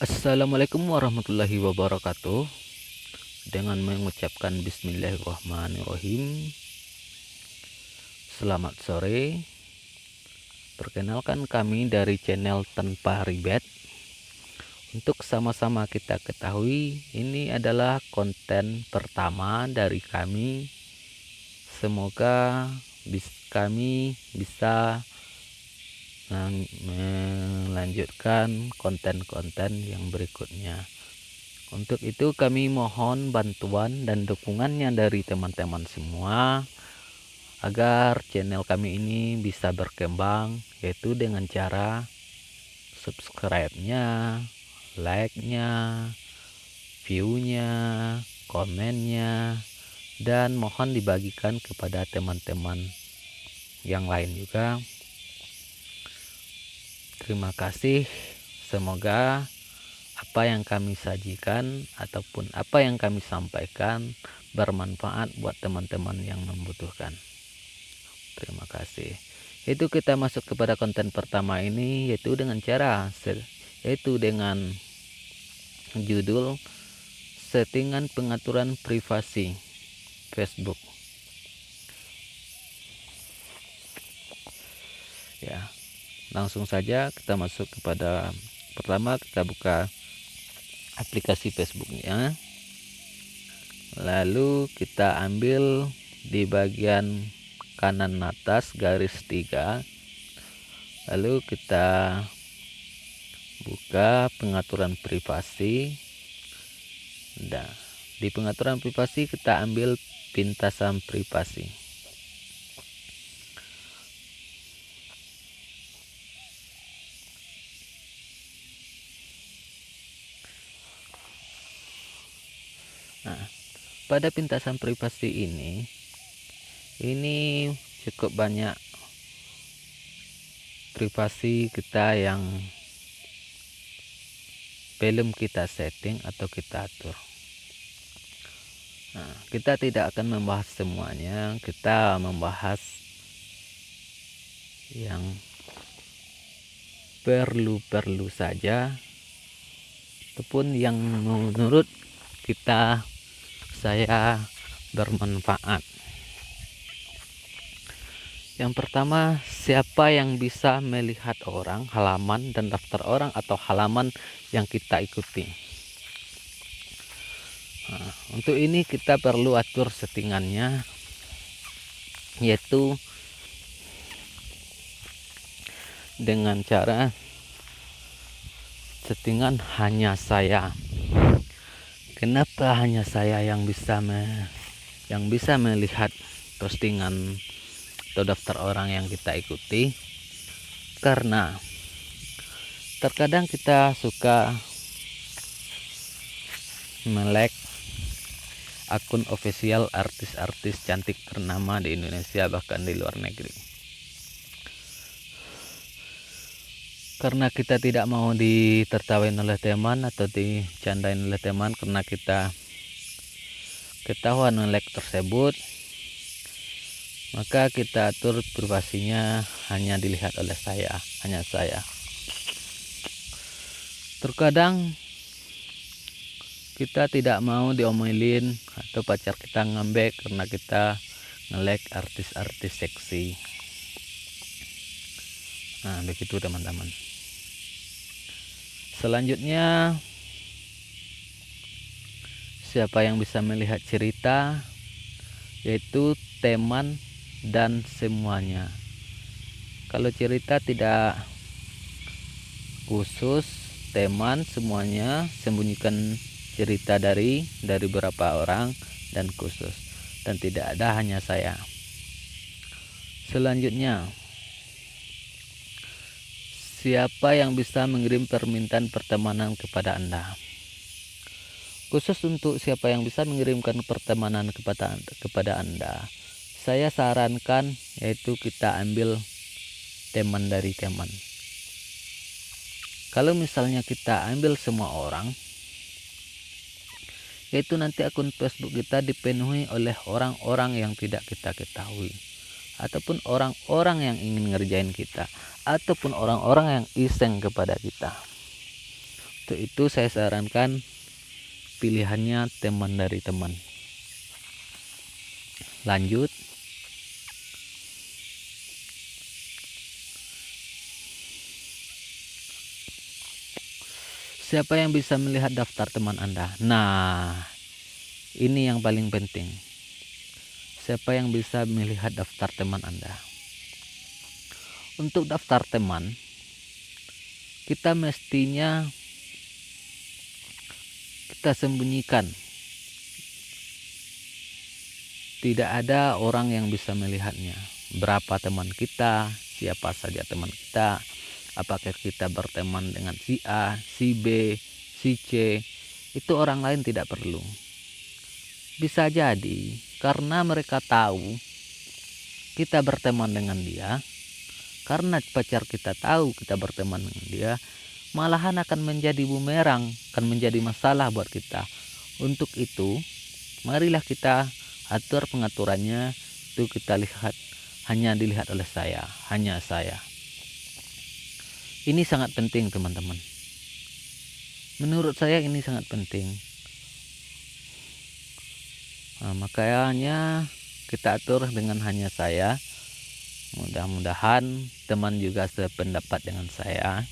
Assalamualaikum warahmatullahi wabarakatuh. Dengan mengucapkan Bismillahirrahmanirrahim. Selamat sore. Perkenalkan kami dari channel Tanpa Ribet. Untuk sama-sama kita ketahui, ini adalah konten pertama dari kami. Semoga kami bisa melanjutkan konten-konten yang berikutnya. Untuk itu kami mohon bantuan dan dukungannya dari teman-teman semua agar channel kami ini bisa berkembang, yaitu dengan cara subscribe-nya, like-nya, view-nya, komennya, dan mohon dibagikan kepada teman-teman yang lain juga. Terima kasih. Semoga apa yang kami sajikan ataupun apa yang kami sampaikan bermanfaat buat teman-teman yang membutuhkan. Terima kasih. Itu kita masuk kepada konten pertama ini, yaitu dengan judul settingan pengaturan privasi Facebook. Ya, langsung saja kita masuk kepada pertama, kita buka aplikasi Facebooknya, lalu kita ambil di bagian kanan atas garis 3, lalu kita buka pengaturan privasi. Nah, di pengaturan privasi kita ambil pintasan privasi. Nah, pada pintasan privasi ini cukup banyak privasi kita yang belum kita setting atau kita atur. Nah, kita tidak akan membahas semuanya, kita membahas yang perlu-perlu saja ataupun yang menurut saya bermanfaat. Yang pertama, siapa yang bisa melihat orang, halaman, dan daftar orang atau halaman yang kita ikuti. Nah, untuk ini kita perlu atur settingannya, yaitu dengan cara settingan hanya saya. Kenapa hanya saya yang bisa melihat postingan atau daftar orang yang kita ikuti? Karena terkadang kita suka melek akun official artis-artis cantik ternama di Indonesia bahkan di luar negeri. Karena kita tidak mau ditertawain oleh teman atau dicandain oleh teman, karena kita ketahuan melek tersebut, maka kita atur privasinya hanya dilihat oleh hanya saya. Terkadang kita tidak mau diomelin atau pacar kita ngambek karena kita nge-like artis-artis seksi. Nah, begitu teman-teman. Selanjutnya, siapa yang bisa melihat cerita, yaitu teman dan semuanya. Kalau cerita tidak khusus, teman semuanya, sembunyikan cerita dari beberapa orang dan khusus, dan tidak ada hanya saya. Selanjutnya, siapa yang bisa mengirim permintaan pertemanan kepada Anda. Khusus untuk siapa yang bisa mengirimkan pertemanan kepada Anda, saya sarankan yaitu kita ambil teman dari teman. Kalau misalnya kita ambil semua orang, yaitu nanti akun Facebook kita dipenuhi oleh orang-orang yang tidak kita ketahui, ataupun orang-orang yang ingin ngerjain kita, ataupun orang-orang yang iseng kepada kita. Untuk itu saya sarankan pilihannya teman dari teman. Lanjut. Siapa yang bisa melihat daftar teman Anda? Nah, ini yang paling penting. Siapa yang bisa melihat daftar teman Anda? Untuk daftar teman, kita mestinya kita sembunyikan. Tidak ada orang yang bisa melihatnya. Berapa teman kita, siapa saja teman kita, apakah kita berteman dengan si A, si B, si C, itu orang lain tidak perlu. Bisa jadi karena mereka tahu kita berteman dengan dia, karena pacar kita tahu kita berteman dengan dia, malahan akan menjadi bumerang, akan menjadi masalah buat kita. Untuk itu, marilah kita atur pengaturannya, itu kita lihat, hanya dilihat oleh saya, hanya saya. Ini sangat penting teman-teman. Menurut saya ini sangat penting. Nah, makanya kita atur dengan hanya saya. Mudah-mudahan teman juga sependapat dengan saya.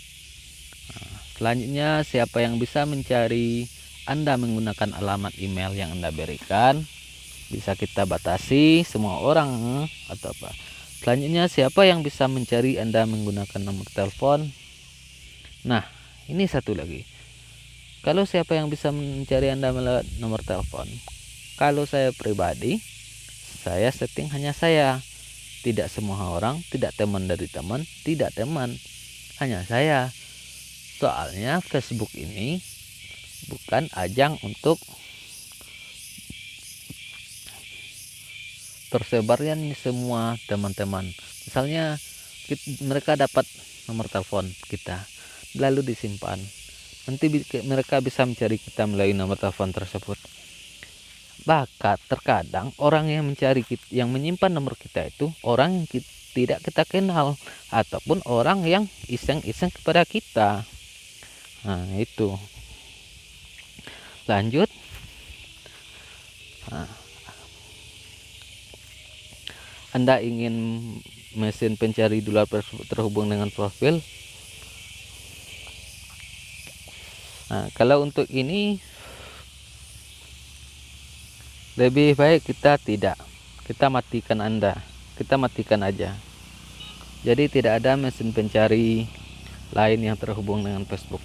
Nah, selanjutnya, siapa yang bisa mencari Anda menggunakan alamat email yang Anda berikan, bisa kita batasi semua orang atau apa. Selanjutnya, siapa yang bisa mencari Anda menggunakan nomor telepon? Nah, ini satu lagi. Kalau siapa yang bisa mencari Anda melalui nomor telepon? Kalau saya pribadi, saya setting hanya saya. Tidak semua orang, tidak teman dari teman, tidak teman. Hanya saya. Soalnya Facebook ini bukan ajang untuk tersebarnya nih semua teman-teman. Misalnya mereka dapat nomor telepon kita, lalu disimpan. Nanti mereka bisa mencari kita melalui nomor telepon tersebut. Bahkan terkadang orang yang mencari kita, yang menyimpan nomor kita itu orang yang tidak kita kenal, ataupun orang yang iseng-iseng kepada kita. Nah, itu. Lanjut. Nah, Anda ingin mesin pencari dolar terhubung dengan profil. Nah, kalau untuk ini lebih baik kita matikan Anda. Kita matikan aja. Jadi tidak ada mesin pencari lain yang terhubung dengan Facebook.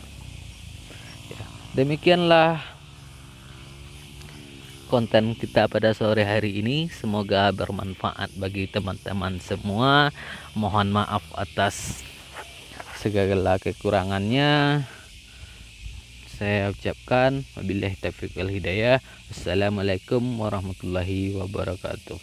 Ya, demikianlah konten kita pada sore hari ini. Semoga bermanfaat bagi teman-teman semua. Mohon maaf atas segala kekurangannya. Saya ucapkan wabillahi taufiq wal hidayah. Assalamualaikum warahmatullahi wabarakatuh.